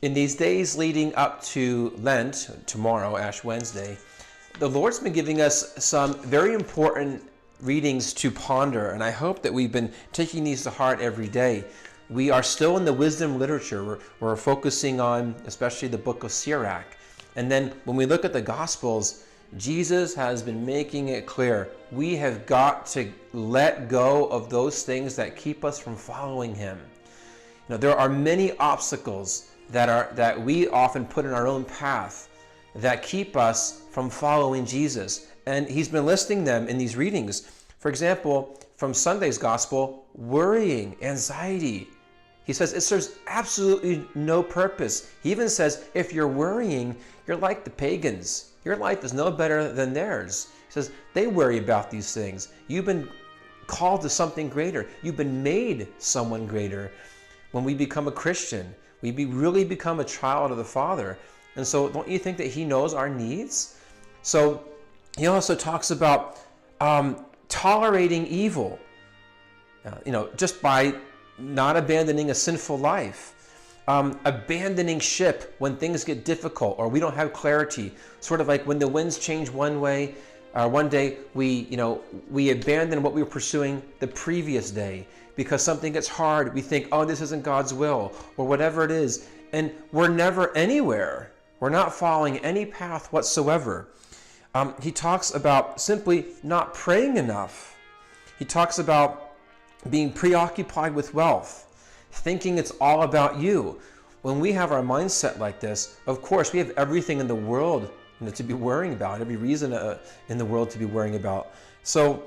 In these days leading up to Lent, tomorrow, Ash Wednesday, the Lord's been giving us some very important readings to ponder, and I hope that we've been taking these to heart every day. We are still in the wisdom literature. We're focusing on especially the book of Sirach. And then when we look at the Gospels, Jesus has been making it clear we have got to let go of those things that keep us from following him. There are many obstacles that we often put in our own path that keep us from following Jesus. And he's been listing them in these readings. For example, from Sunday's gospel, worrying, anxiety. He says it serves absolutely no purpose. He even says if you're worrying, you're like the pagans. Your life is no better than theirs. He says they worry about these things. You've been called to something greater. You've been made someone greater. When we become a Christian, we really become a child of the Father. And so don't you think that he knows our needs? So he also talks about tolerating evil, just by not abandoning a sinful life, abandoning ship when things get difficult or we don't have clarity. Sort of like when the winds change one way, one day we abandon what we were pursuing the previous day because something gets hard. We think, oh, this isn't God's will or whatever it is. And we're never anywhere. We're not following any path whatsoever. He talks about simply not praying enough. He talks about being preoccupied with wealth, thinking it's all about you. When we have our mindset like this, of course, we have everything in the world to be worrying about, every reason in the world to be worrying about. So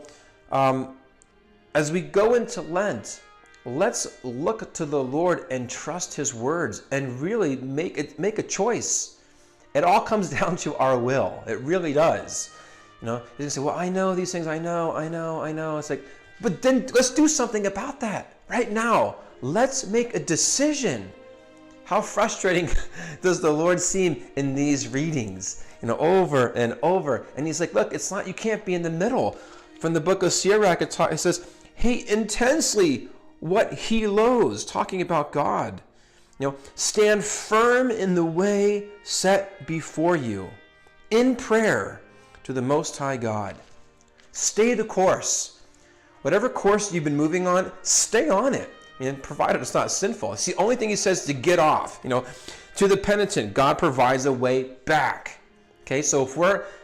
as we go into Lent, let's look to the Lord and trust his words and really make a choice. It all comes down to our will. It really does. You can say, well, I know these things. I know. It's like, but then let's do something about that right now. Let's make a decision. How frustrating does the Lord seem in these readings, over and over. And he's like, look, it's not, you can't be in the middle. From the book of Sirach, it says, hate intensely what he loathes, talking about God. Stand firm in the way set before you, in prayer to the Most High God. Stay the course. Whatever course you've been moving on, stay on it. Provided it's not sinful. It's the only thing he says to get off. To the penitent, God provides a way back. Okay, so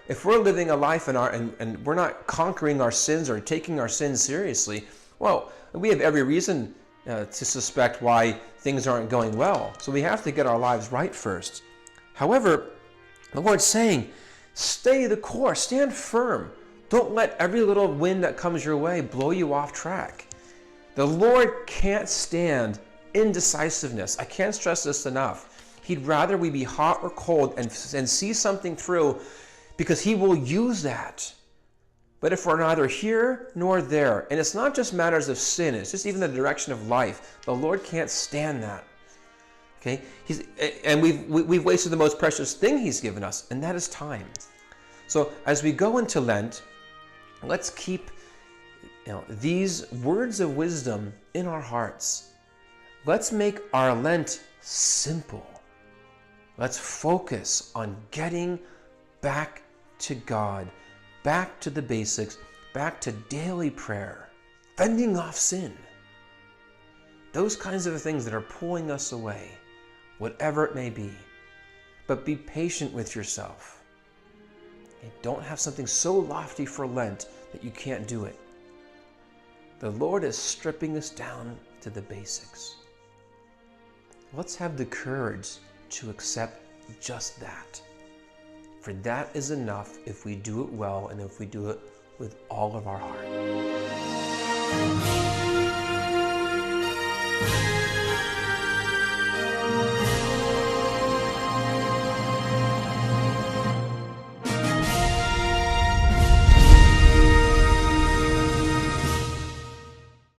if we're living a life and we're not conquering our sins or taking our sins seriously, well, we have every reason to suspect why things aren't going well. So we have to get our lives right first. However, the Lord's saying, stay the course, stand firm. Don't let every little wind that comes your way blow you off track. The Lord can't stand indecisiveness. I can't stress this enough. He'd rather we be hot or cold and see something through, because he will use that. But if we're neither here nor there, and it's not just matters of sin, it's just even the direction of life, the Lord can't stand that. Okay? And we've wasted the most precious thing he's given us, and that is time. So as we go into Lent, let's keep these words of wisdom in our hearts. Let's make our Lent simple. Let's focus on getting back to God, back to the basics, back to daily prayer, fending off sin. Those kinds of things that are pulling us away, whatever it may be. But be patient with yourself. And don't have something so lofty for Lent that you can't do it. The Lord is stripping us down to the basics. Let's have the courage to accept just that. For that is enough if we do it well and if we do it with all of our heart.